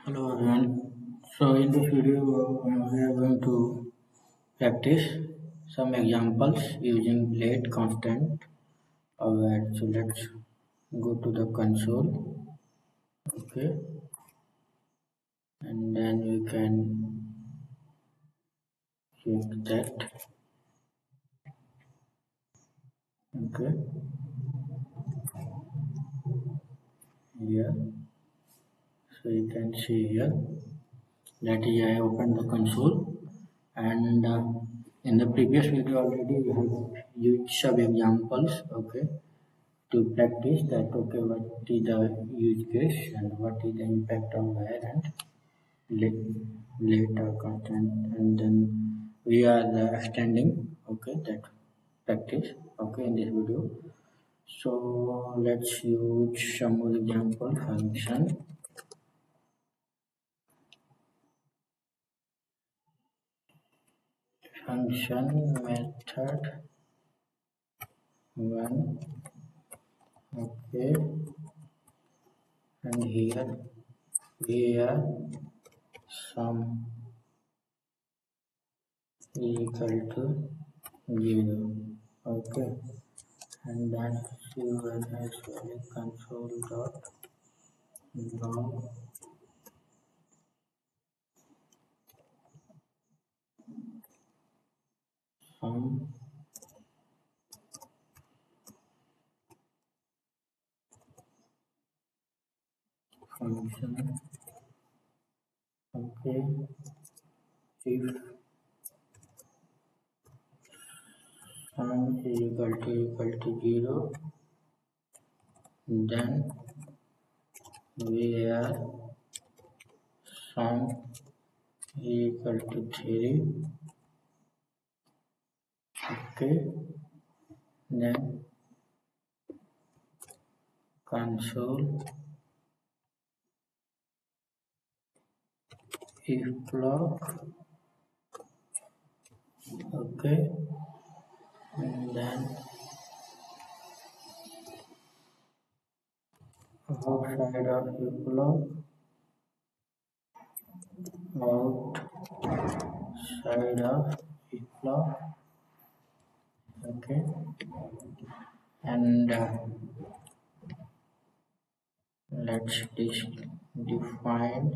Hello everyone. So in this video we are going to practice some examples using late constant aware. So let's go to the console. Okay, and then we can check that. Okay, here. So you can see here that I opened the console, and in the previous video already we have used some examples. Okay, to practice that. Okay, what is the use case and what is the impact of wire and later content, and then we are extending okay that practice okay in this video. So let's use some more example function method one. Okay, and here we are sum equal to 0. Okay, and then you will actually console dot log sum function. Okay, if sum is equal to 0, then we are sum equal to 3. Okay, then console if block. Okay, and then outside of if block, outside of if block. Okay, and let's define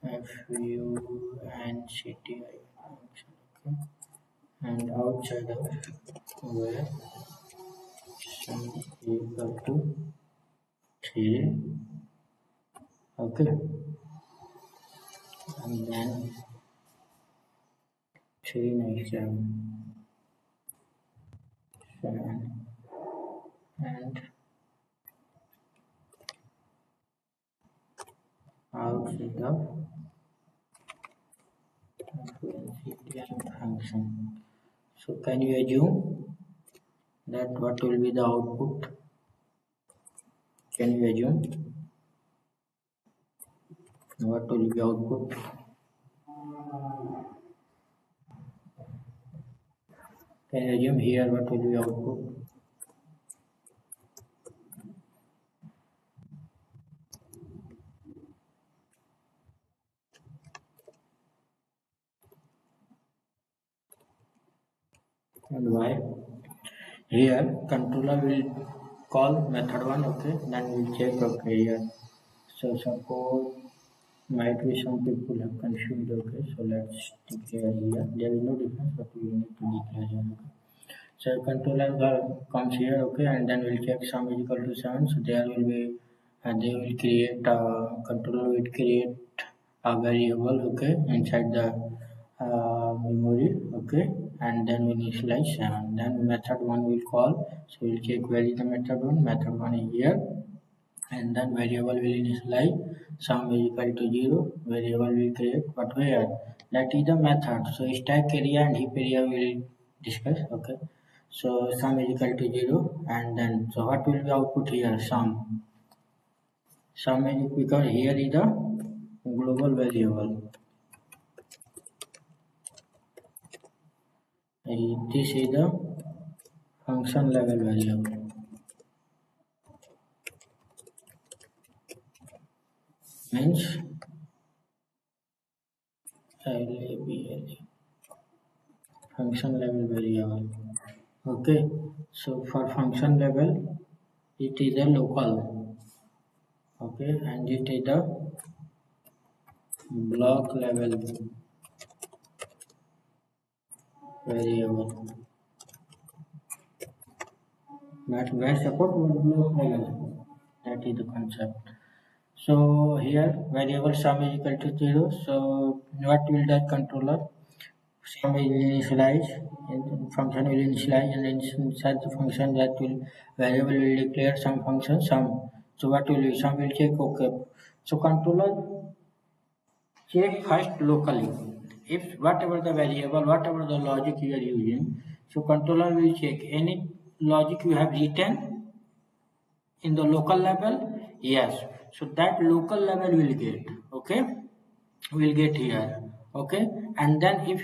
functi function. Okay, and outside of where sum equal to 3. Okay, and then 3 next 7 and outside of function. So can you assume that what will be the output? Can you assume what will be output? Can you assume here what will be output? And why? Here controller will call method 1. Okay, then we'll check. Okay, here. So suppose might be some people have confused. Okay, so let's declare here. There is no difference, but we need to declare here. Okay. So controller comes here. Okay, and then we'll check sum is equal to 7. So there will be, and they will create controller will create a variable. Okay, inside the memory. Okay, and then we initialize 7. Then method 1 will call. So we'll check where is the method 1. Method 1 is here, and then variable will initialize sum is equal to 0. Variable will create, but where? That is the method. So stack area and heap area will discuss. Okay, so sum is equal to 0, and then so what will be output here? Sum is, because here is the global variable. This is the function level variable. Means label, function level variable. Okay, so for function level it is a local, okay, and it is a block level variable. But where support one block level, that is the concept. So here variable sum is equal to 0. So what will that controller? Sum will initialize, and function will initialize, and inside the function that will variable will declare some function sum. So what will be? Sum will check okay. So controller check first locally. If whatever the variable, whatever the logic you are using, so controller will check any logic you have written in the local level. Yes, so that local level will get, okay, will get here, okay, and then if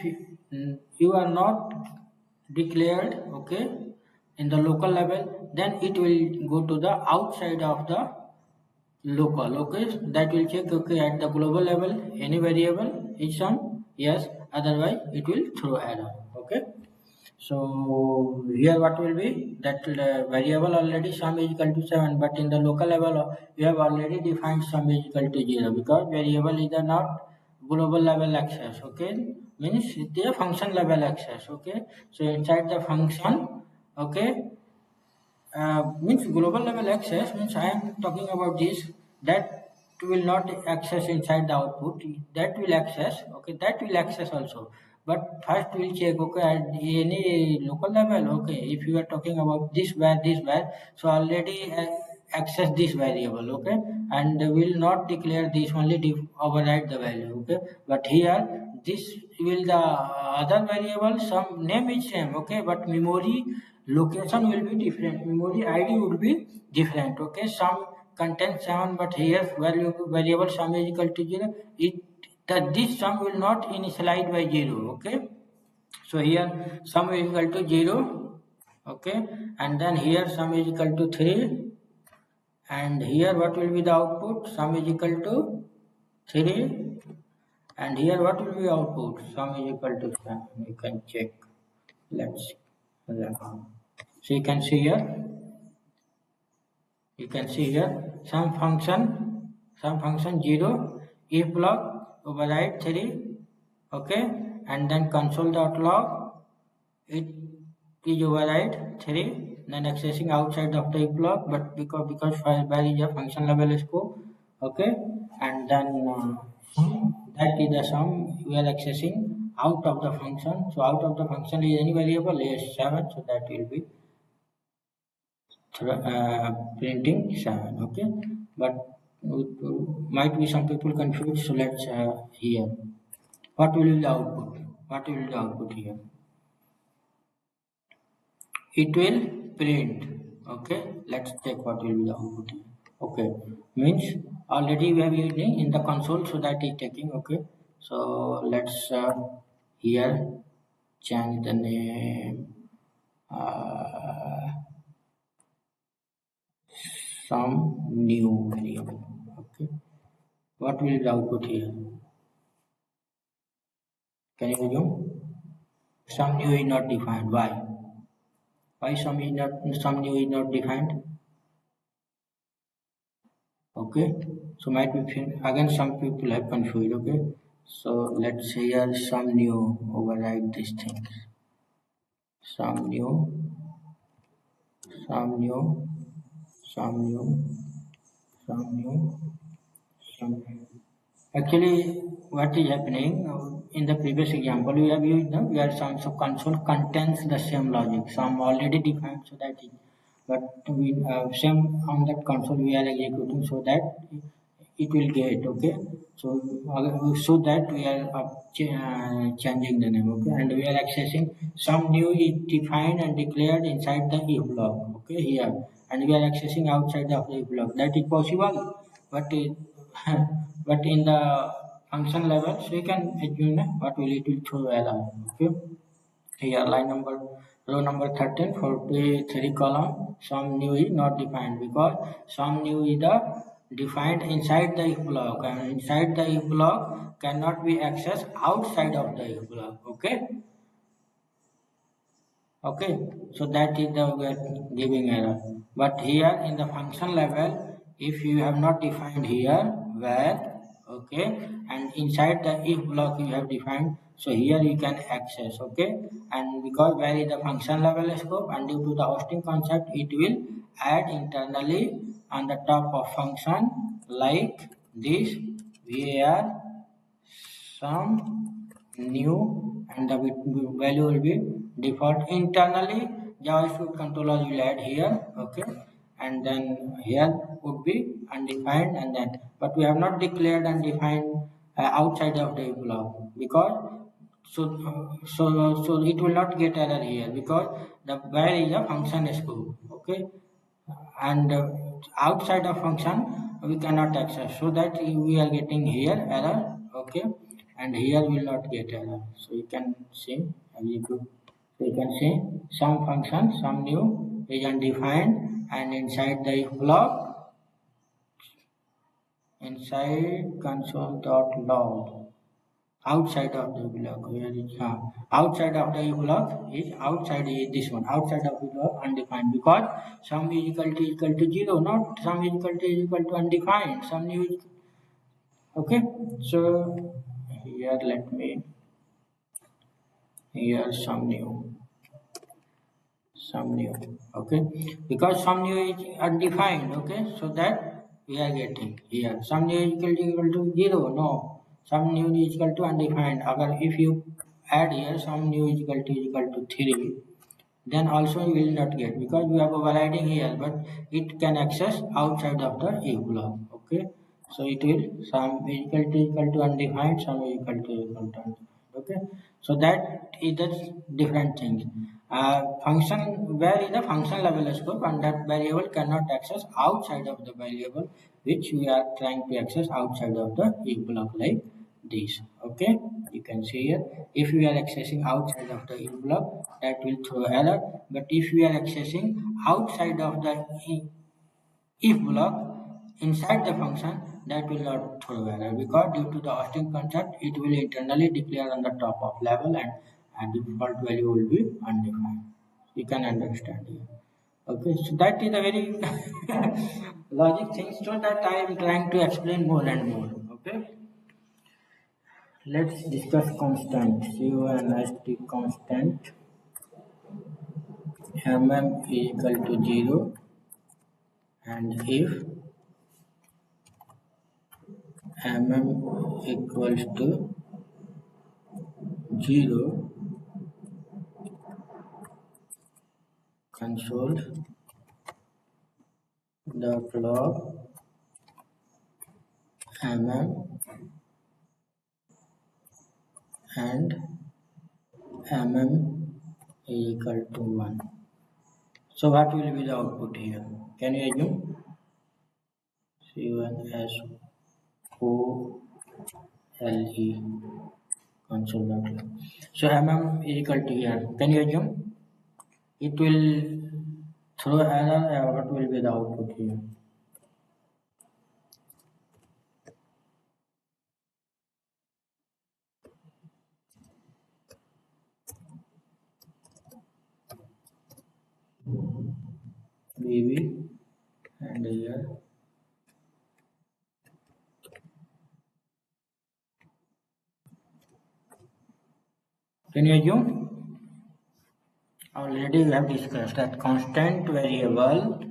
you are not declared, okay, in the local level, then it will go to the outside of the local, okay, that will check, okay, at the global level any variable is some, yes, otherwise it will throw error, okay. So here what will be that variable already sum is equal to 7, but in the local level you have already defined sum is equal to 0, because variable is not global level access, okay, means it is a function level access, okay. So inside the function, okay, means global level access means I am talking about this, that will not access inside the output, that will access, okay, that will access also, but first we'll check, okay, at any local level, okay, if you are talking about this where, so already access this variable, okay, and will not declare this, only override the value, okay, but here this will the other variable some name is same, okay, but memory location will be different, memory id would be different, okay, some contains 7, but here value variable sum is equal to 0, it that this sum will not initialize by 0, okay. So here sum is equal to 0, okay, and then here sum is equal to 3, and here what will be the output? Sum is equal to 3, and here what will be output? Sum is equal to 7. You can check. Let's see. So you can see here. You can see here some function 0, if block override 3, okay, and then console.log it is override 3, then accessing outside of the if block, but because file is a function level scope, okay, and then that is the sum we are accessing out of the function. So out of the function is any variable, is 7, so that will be printing 7, okay, but might be some people confused, so let's here what will be the output here, it will print, okay, let's check what will be the output here. Okay, means already we have using in the console, so that is taking, okay, so let's here change the name, some new variable, okay, what will be the output here, can you assume? Some new is not defined. Why some new is not defined? Okay, so might be again some people have confused, okay, so let's say here some new, override these things, some new, some new, some new, some new, some new. Actually what is happening in the previous example we have used where some console contains the same logic, some already defined, so that is, but we same on that console we are executing, so that it will get, okay, so that we are changing the name, okay, and we are accessing some new is defined and declared inside the if block, okay, here, and we are accessing outside of the if block, that is possible, but but in the function level, so you can assume what will it will throw error, okay. Here line number, row number 13, 43 column, some new is not defined, because some new is the defined inside the if block, and inside the if block cannot be accessed outside of the if block. Okay, so that is the we are giving error. But here in the function level, if you have not defined here where, okay, and inside the if block you have defined, so here you can access, okay, and because where is the function level scope, and due to the hosting concept, it will add internally on the top of function like this var some new, and the value will be default. Internally JavaScript controller will add here, okay, and then here would be undefined, and then but we have not declared and defined outside of the block, because so it will not get error here, because the where is a function scope, okay, and outside of function we cannot access, so that we are getting here error, okay, and here will not get error. So you can see execute. So you can see some function, some new is undefined, and inside the if block, inside console.log, outside of the block, where is outside of the block is outside is this one, outside of the block undefined, because sum is equal to 0, not sum is equal to undefined, sum new is, okay. So here let me, here some new, okay, because some new is undefined, okay, so that we are getting here some new is equal to 0, no, some new is equal to undefined. Agar if you add here some new is equal to 3, then also you will not get, because we have overriding here, but it can access outside of the if block, okay. So it will some is equal to undefined, some is equal to undefined, okay. So that is the different things. Function, where is the function level scope, and that variable cannot access outside of the variable which we are trying to access outside of the if block, like this, okay. You can see here, if we are accessing outside of the if block, that will throw error, but if we are accessing outside of the if block inside the function, that will not throw error, because due to the hosting concept it will internally declare on the top of level, and default value will be undefined. You can understand here, okay. So that is a very logic thing, so that I am trying to explain more and more, okay. Let's discuss constant. CONST constant mm is equal to 0, and if mm equals to 0, console dot log mm and mm is equal to 1. So what will be the output here? Can you assume? CONSOLE console.log. So mm is equal to here. Can you assume? It will throw error. What will be the output here? BB, and here can you assume? Already we have discussed that constant variable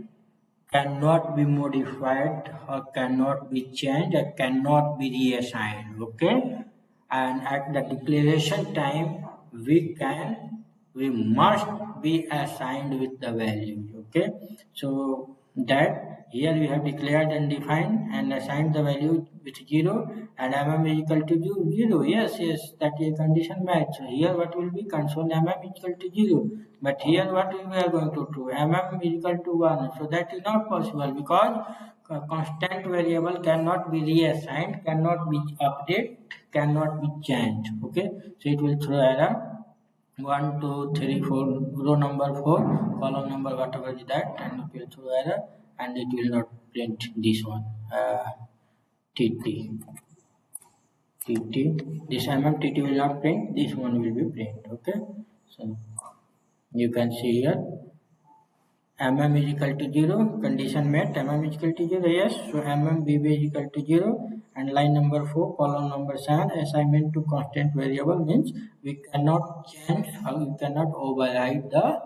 cannot be modified or cannot be changed or cannot be reassigned, okay. And at the declaration time we must be assigned with the value, okay. So that here we have declared and defined and assigned the value with 0, and mm is equal to 0. Yes, that is condition match. So here what will be, console mm is equal to 0, but here what we are going to do, mm is equal to 1. So that is not possible, because constant variable cannot be reassigned, cannot be updated, cannot be changed, okay. So it will throw error 1 2 3 4, row number 4, column number whatever is that, and it will throw error, and it will not print this one, TT. This MMTT will not print, this one will be print. Okay, so you can see here mm is equal to 0, condition met, mm is equal to 0, yes, so BB is equal to 0, and line number 4, column number 7, assignment to constant variable means we cannot change or we cannot override the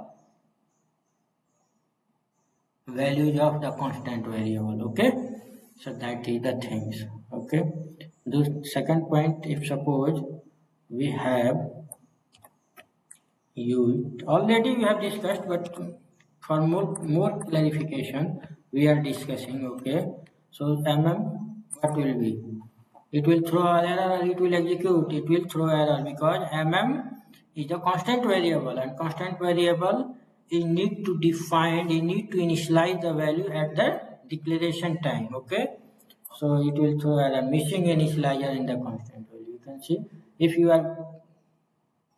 values of the constant variable. Okay, so that is the things. Okay, the second point, if suppose we have used, already we have discussed, but for more clarification we are discussing. Okay, so what will be, it will throw error or it will execute, it will throw error, because is a constant variable, and constant variable is need to define, you need to initialize the value at the declaration time. Okay, so it will throw error, missing initializer in the constant value. You can see, if you are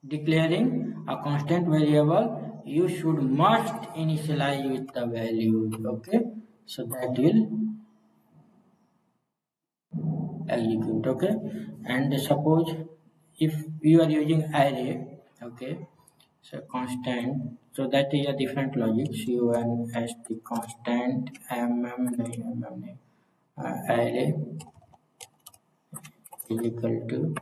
declaring a constant variable, you should must initialize with the value. Okay, so that will execute. Okay, and suppose if you are using array, okay, so constant, so that is a different logic. Const constant array is equal to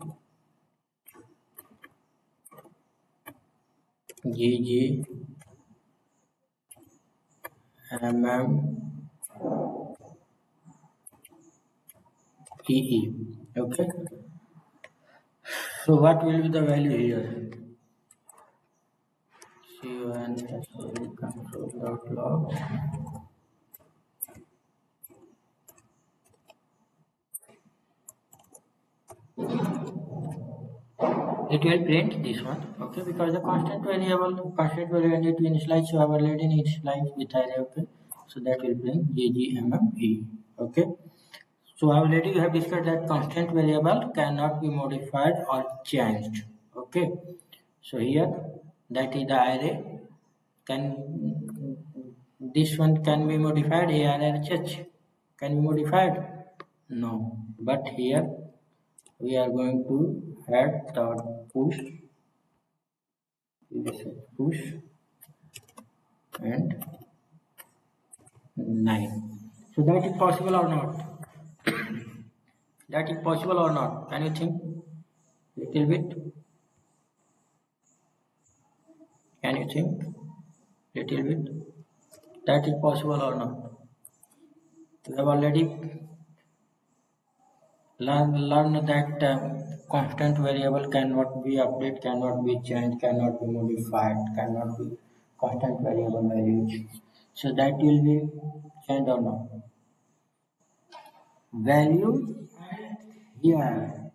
gg ee. Okay, so what will be the value here? Console.log. It will print this one. Okay, because the constant variable need to initialize, so our already initialize with array. Okay, so that will print ggmme. Okay, so already we have discussed that constant variable cannot be modified or changed. Okay, so here that is the array. Can this one can be modified? ARRHH can be modified? No, but here we are going to add dot push, push and 9. So that is possible or not? That is possible or not? Can you think little bit? Can you think little bit? That is possible or not? We have already learned that constant variable cannot be updated, cannot be changed, cannot be modified, cannot be constant variable values. So that will be changed or not? Value here,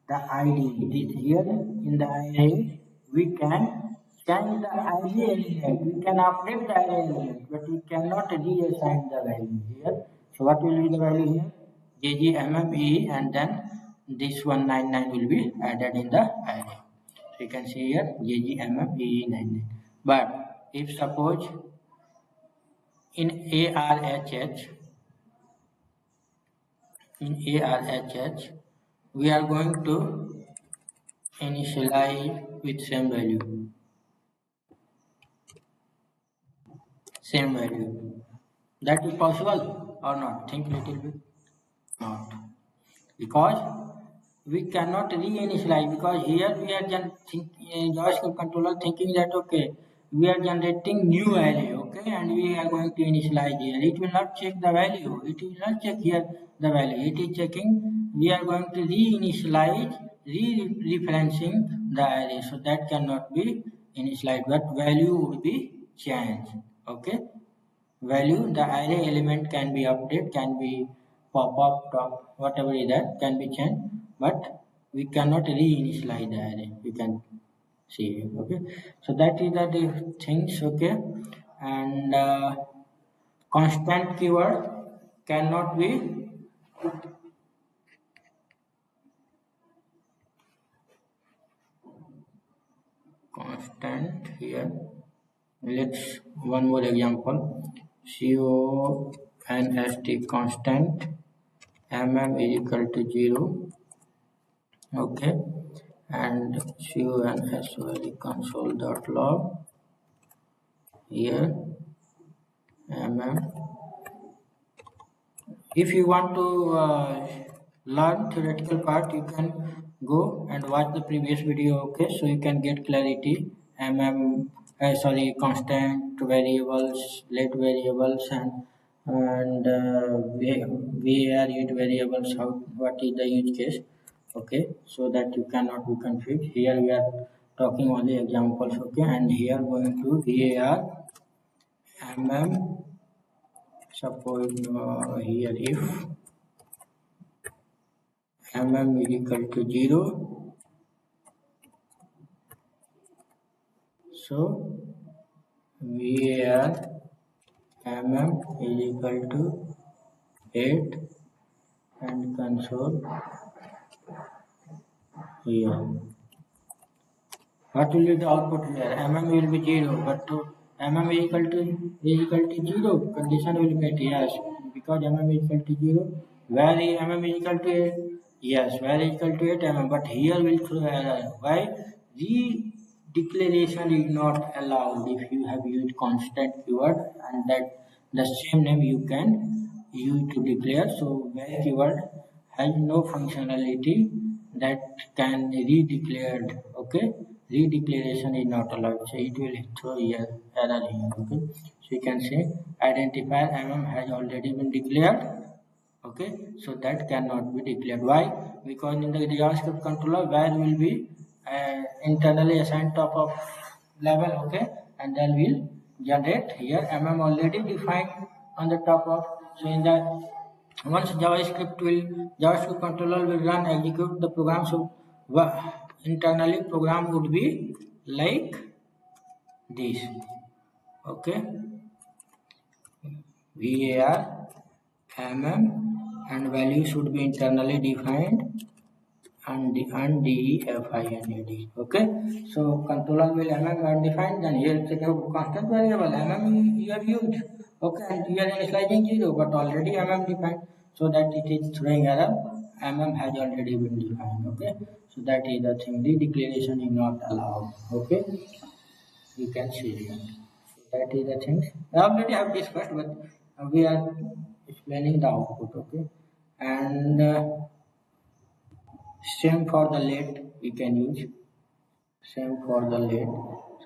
the ID, it is here in the array. We can change the array element, we can update the array element, but we cannot reassign the value here. So what will be the value here? ggmme, and then this 199 will be added in the array. So you can see here ggmme99. But if suppose in ARHH, we are going to initialize with same value. That is possible or not? Think little bit. Not, because we cannot reinitialize, because here we are JavaScript controller thinking that okay, we are generating new array, okay, and we are going to initialize here. It will not check the value. It will not check here the value. It is checking. We are going to reinitialize, re-referencing the array, so that cannot be initialized, but value would be changed. Okay, value, the array element can be updated, can be pop up, top, whatever is that can be changed, but we cannot reinitialize the array. We can see. Okay, so that is the things. Okay, and constant keyword cannot be constant here. Let's one more example. nst constant mm is equal to 0. Okay, and cun console.log here mm. If you want to learn theoretical part, you can go and watch the previous video. Okay, so you can get clarity. Constant variables, let variables, and var use variables. What is the use case? Okay, so that you cannot be confused. Here we are talking only examples. Okay, and here going to var mm. Suppose here if mm is equal to 0, so var mm is equal to 8 and console here. What will be the output here? Mm will be 0, but to mm is equal to 0, condition will be met. Yes, because mm is equal to 0. Where is mm is equal to 8? Yes, where is equal to 8 mm, but here will throw error. Why? Declaration is not allowed if you have used constant keyword, and that the same name you can use to declare. So where keyword has no functionality that can redeclared. Okay, redeclaration is not allowed, so it will throw here error here. Okay, so you can say identifier mm has already been declared. Okay, so that cannot be declared. Why? Because in the JavaScript controller where will be internally assigned top of level. Okay, and then will generate here mm already defined on the top of. So in that, once JavaScript controller will run execute the program, so internally program would be like this. Okay, var mm and value should be internally defined undefined. Okay, so controller will undefined, then here it's a constant variable you have used. Okay, and here initializing 0, but already defined, so that it is throwing error. Has already been defined. Okay, so that is the thing. The declaration is not allowed. Okay, you can see here. So that is the thing. I already have discussed, but we are explaining the output. Okay, and same for the let we can use. Same for the let.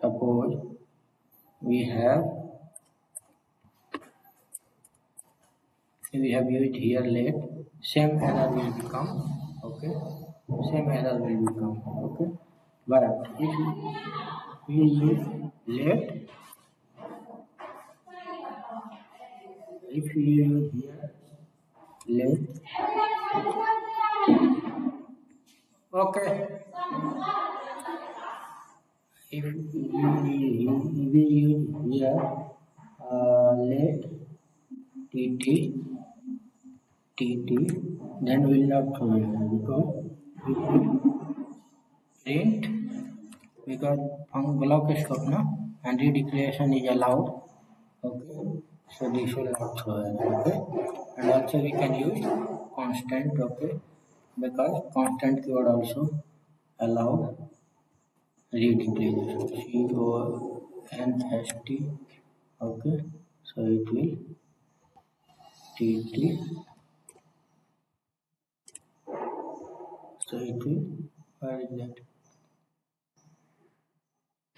Suppose we have used here let. Same error will become. Okay. Same error will become. Okay. But if we use let, if we use here let. Okay. If we use here let tt, then will not throw it because we print, because block scope na, and redeclaration is allowed. Okay, so this will not throw it. Okay, and also we can use constant. Okay, because constant keyword also allow redeclaration. const. Okay, so it will tt, so it will, where is that?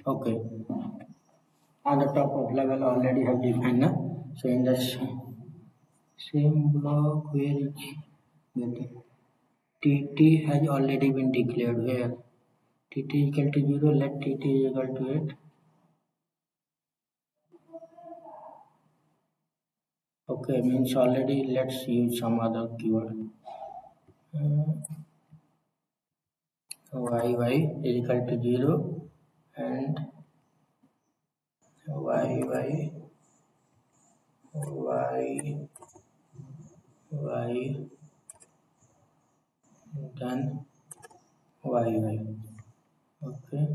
Okay, on the top of level already have defined na? So in the same block where it's getting tt has already been declared. Where tt is equal to 0, let tt is equal to 8. Okay, means already let's use some other keyword. Y is equal to 0 and y then y. Okay,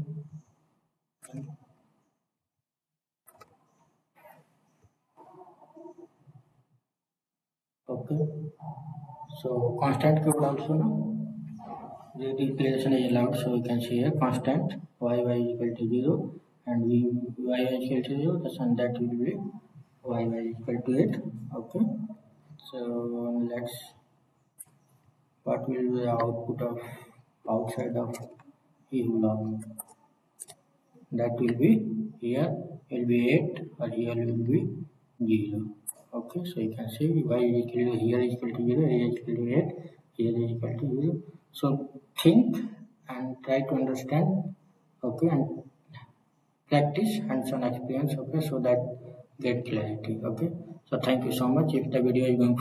Okay, so constant code also the declaration is allowed. So we can see a constant y is equal to 0 and y is equal to 0, the sum that will be y is equal to 8. Okay, so let's what will be the output of outside of if block. That will be here will be 8 or here will be 0. Okay, so you can see y is equal to here is equal to 0, here is equal to 8, here is equal to 0. So think and try to understand, okay, and practice hands-on experience, okay, so that get clarity. Okay, so thank you so much. If the video is going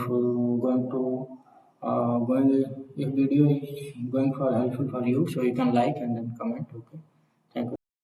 if video is going for helpful for you, so you can like and then comment. Okay.